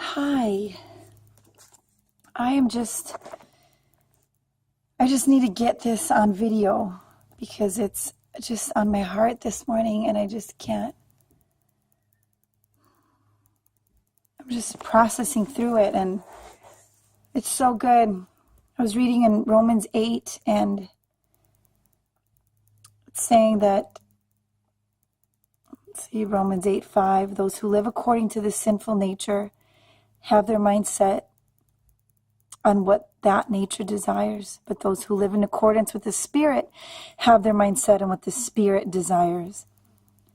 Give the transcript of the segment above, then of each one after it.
Hi. I just need to get this on video because it's just on my heart this morning and I just can't. I'm just processing through it and it's so good. I was reading in Romans 8 and it's saying that, Romans 8:5, those who live according to the sinful nature have their mind set on what that nature desires, but those who live in accordance with the Spirit have their mind set on what the Spirit desires.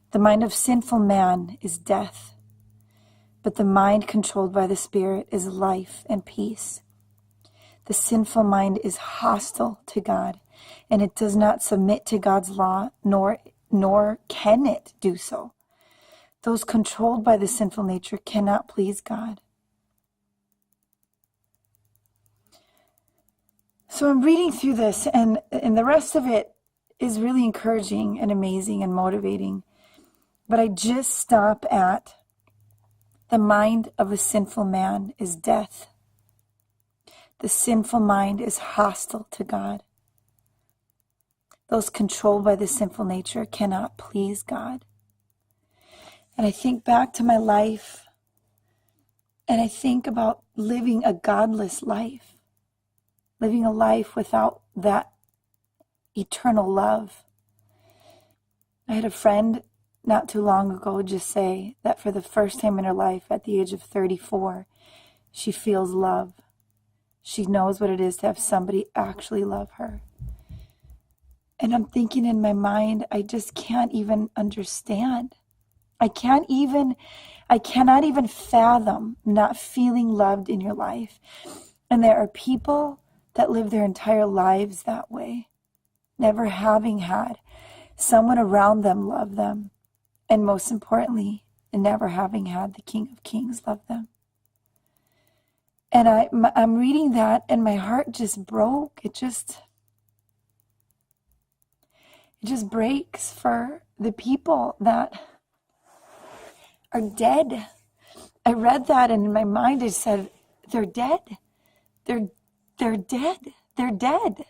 The mind of sinful man is death, but the mind controlled by the Spirit is life and peace. The sinful mind is hostile to God, and it does not submit to God's law, nor can it do so. Those controlled by the sinful nature cannot please God. So I'm reading through this, and the rest of it is really encouraging and amazing and motivating. But I just stop at the mind of a sinful man is death. The sinful mind is hostile to God. Those controlled by the sinful nature cannot please God. And I think back to my life, and I think about living a godless life. Living a life without that eternal love. I had a friend not too long ago just say that for the first time in her life at the age of 34, she feels love. She knows what it is to have somebody actually love her. And I'm thinking in my mind, I just can't even understand. I cannot even fathom not feeling loved in your life. And there are people that live their entire lives that way, never having had someone around them love them, and most importantly, never having had the King of Kings love them. And I'm reading that, and my heart just broke. It just breaks for the people that are dead. I read that, and in my mind I said, they're dead. They're dead. They're dead.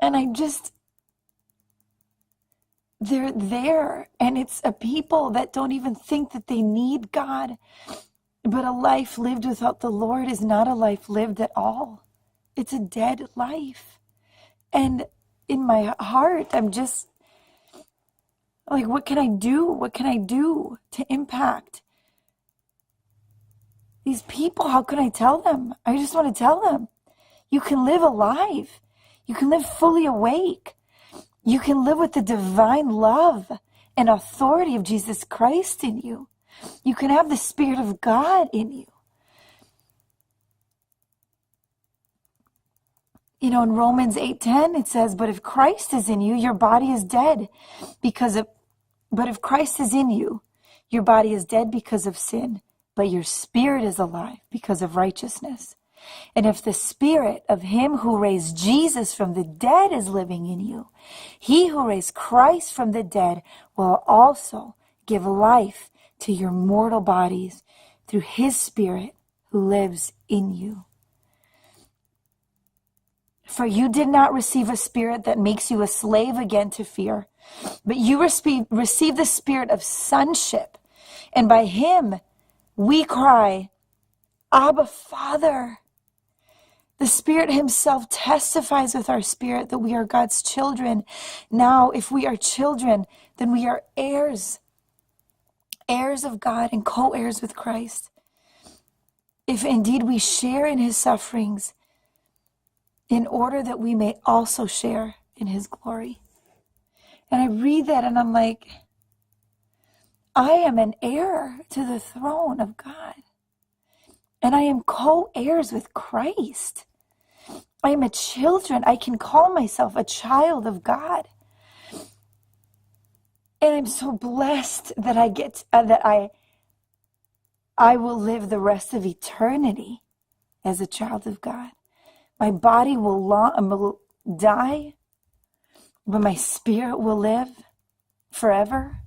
And they're there. And it's a people that don't even think that they need God. But a life lived without the Lord is not a life lived at all. It's a dead life. And in my heart, I'm just like, what can I do? What can I do to impact these people? How can I tell them? I just want to tell them, you can live alive. You can live fully awake. You can live with the divine love and authority of Jesus Christ in you. You can have the Spirit of God in you. You know, in Romans 8:10, it says, but if Christ is in you, your body is dead but if Christ is in you, your body is dead because of sin, but your spirit is alive because of righteousness. And if the Spirit of him who raised Jesus from the dead is living in you, he who raised Christ from the dead will also give life to your mortal bodies through his Spirit who lives in you. For you did not receive a spirit that makes you a slave again to fear, but you receive the Spirit of sonship, and by him we cry, Abba, Father. The Spirit himself testifies with our spirit that we are God's children. Now, if we are children, then we are heirs of God and co-heirs with Christ. If indeed we share in his sufferings, in order that we may also share in his glory. And I read that and I'm like, I am an heir to the throne of God. And I am co-heirs with Christ. I am a children. I can call myself a child of God. And I'm so blessed that I will live the rest of eternity as a child of God. My body will die, but my spirit will live forever.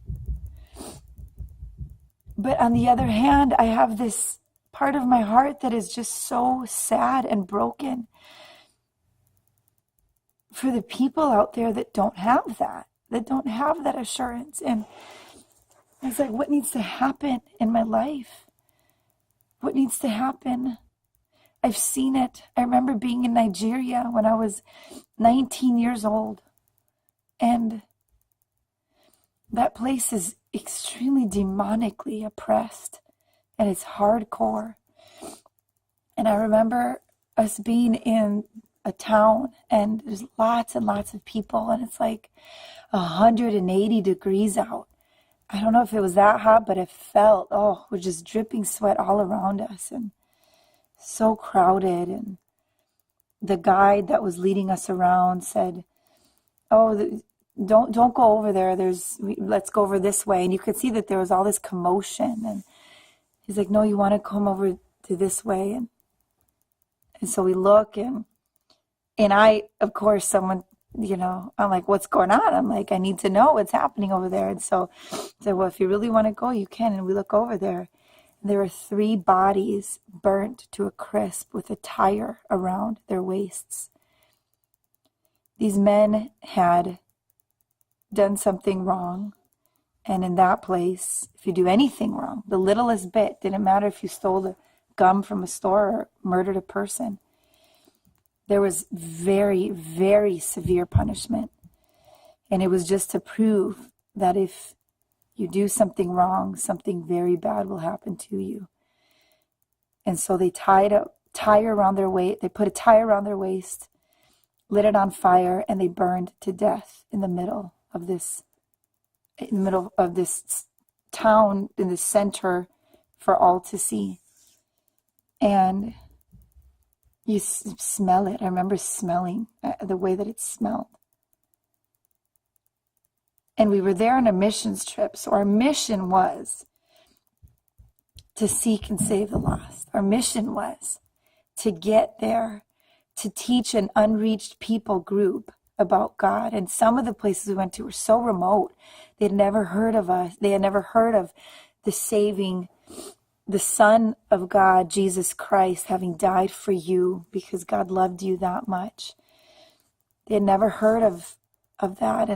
But on the other hand, I have this part of my heart that is just so sad and broken for the people out there that don't have that assurance. And it's like, what needs to happen in my life? What needs to happen? I've seen it. I remember being in Nigeria when I was 19 years old. And that place is extremely demonically oppressed. And it's hardcore. And I remember us being in a town and there's lots and lots of people. And it's like 180 degrees out. I don't know if it was that hot, but it felt, we're just dripping sweat all around us and so crowded. And the guide that was leading us around said, don't go over there. Let's go over this way. And you could see that there was all this commotion. And he's like, no, you want to come over to this way. And so we look and I, of course, someone, I'm like, what's going on? I'm like, I need to know what's happening over there. And so I said, well, if you really want to go, you can. And we look over there. And there were 3 bodies burnt to a crisp with a tire around their waists. These men had done something wrong. And in that place, if you do anything wrong, the littlest bit, didn't matter if you stole the gum from a store or murdered a person, there was very, very severe punishment. And it was just to prove that if you do something wrong, something very bad will happen to you. And so they tied a tire around their waist, they put a tire around their waist, lit it on fire, and they burned to death in the middle of this town, in the center for all to see. And you smell it. I remember smelling the way that it smelled. And we were there on a missions trip. So our mission was to seek and save the lost. Our mission was to get there, to teach an unreached people group about God. And some of the places we went to were so remote. They had never heard of us. They had never heard of the Son of God, Jesus Christ, having died for you because God loved you that much. They had never heard of that.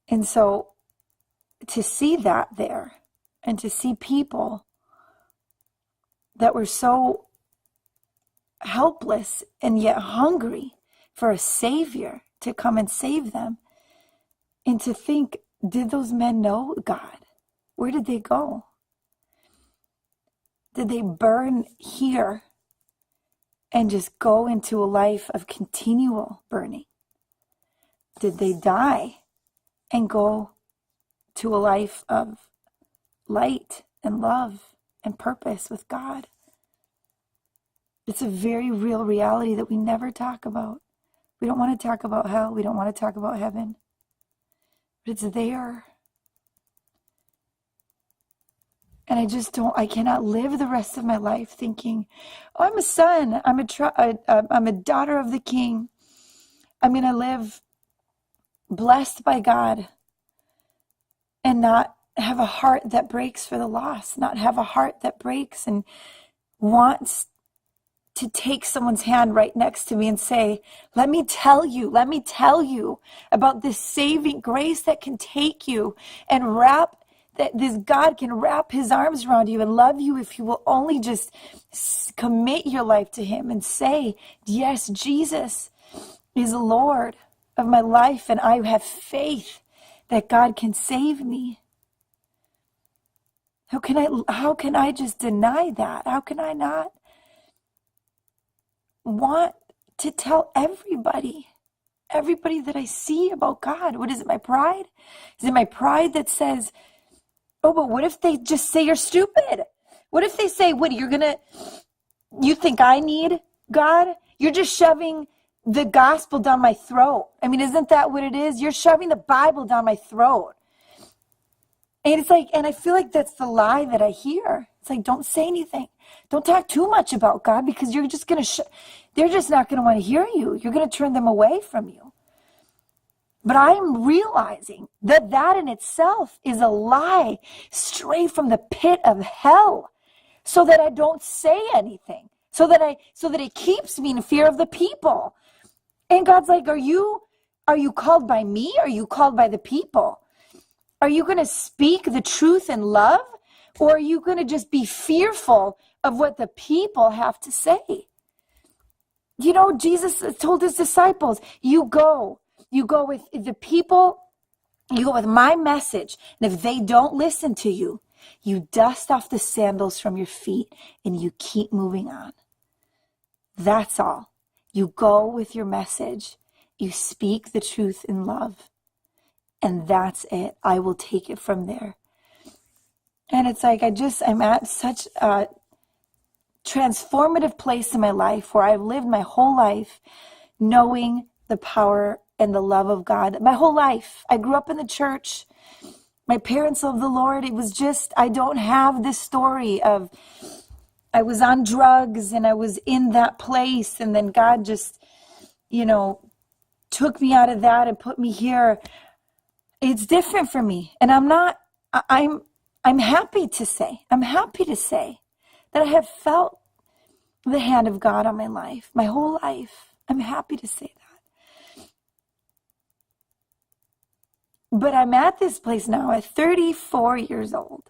And so to see that there and to see people that were so helpless and yet hungry for a Savior to come and save them, and to think, did those men know God? Where did they go? Did they burn here and just go into a life of continual burning? Did they die and go to a life of light and love and purpose with God? It's a very real reality that we never talk about. We don't want to talk about hell. We don't want to talk about heaven. But it's there. And I cannot live the rest of my life thinking, I'm a son, I'm a daughter of the King. I'm going to live blessed by God and not have a heart that breaks for the lost, not have a heart that breaks and wants to take someone's hand right next to me and say, let me tell you about this saving grace that can take you and that this God can wrap his arms around you and love you if you will only just commit your life to him and say, yes, Jesus is Lord of my life and I have faith that God can save me. How can I just deny that? How can I not want to tell everybody that I see about God? What is it, my pride? Is it my pride that says, oh, but what if they just say you're stupid? What if they say, you think I need God? You're just shoving the gospel down my throat. I mean, isn't that what it is? You're shoving the Bible down my throat. And it's like, and I feel like that's the lie that I hear. It's like, don't say anything. Don't talk too much about God because you're just going to, they're just not going to want to hear you. You're going to turn them away from you. But I'm realizing that that in itself is a lie straight from the pit of hell, so that I don't say anything, so that it keeps me in fear of the people. And God's like, are you called by me? Or are you called by the people? Are you going to speak the truth in love? Or are you going to just be fearful of what the people have to say? You know, Jesus told his disciples, you go with the people, you go with my message. And if they don't listen to you, you dust off the sandals from your feet and you keep moving on. That's all. You go with your message. You speak the truth in love. And that's it. I will take it from there. And it's like, I'm at such a transformative place in my life where I've lived my whole life knowing the power and the love of God. My whole life. I grew up in the church. My parents loved the Lord. It was just, I don't have this story of I was on drugs and I was in that place, and then God just, took me out of that and put me here. It's different for me. And I'm happy to say that I have felt the hand of God on my life, my whole life. I'm happy to say that. But I'm at this place now at 34 years old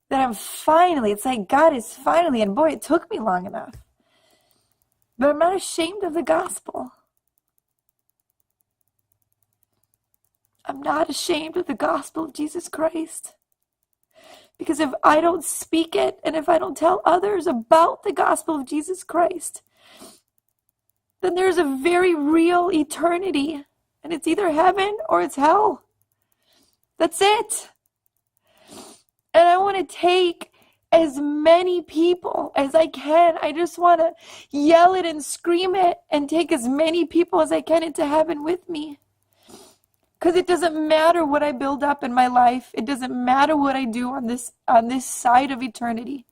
that it's like God is finally, and boy, it took me long enough. But I'm not ashamed of the gospel. I'm not ashamed of the gospel of Jesus Christ. Because if I don't speak it, and if I don't tell others about the gospel of Jesus Christ, then there's a very real eternity. And it's either heaven or it's hell. That's it. And I want to take as many people as I can. I just want to yell it and scream it and take as many people as I can into heaven with me. Because it doesn't matter what I build up in my life. It doesn't matter what I do on this side of eternity.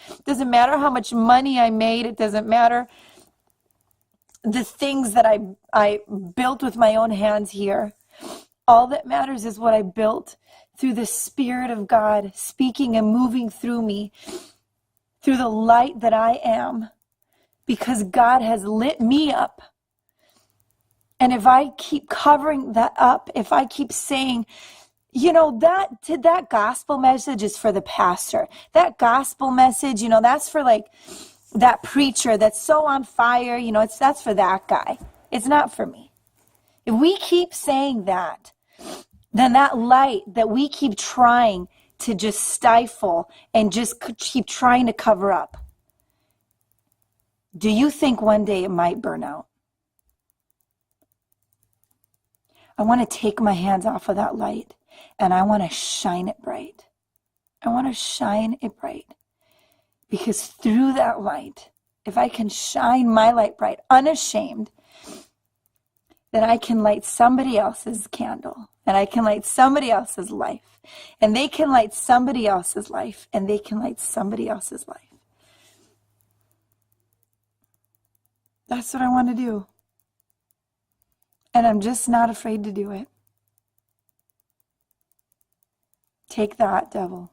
It doesn't matter how much money I made. It doesn't matter the things that I built with my own hands here. All that matters is what I built through the Spirit of God speaking and moving through me, through the light that I am, because God has lit me up. And if I keep covering that up, if I keep saying, that gospel message is for the pastor. That gospel message, that's for like that preacher that's so on fire, that's for that guy. It's not for me. If we keep saying that, then that light that we keep trying to just stifle and just keep trying to cover up, do you think one day it might burn out? I want to take my hands off of that light and I want to shine it bright. I want to shine it bright. Because through that light, if I can shine my light bright, unashamed, then I can light somebody else's candle. And I can light somebody else's life. And they can light somebody else's life. And they can light somebody else's life. That's what I want to do. And I'm just not afraid to do it. Take that, devil.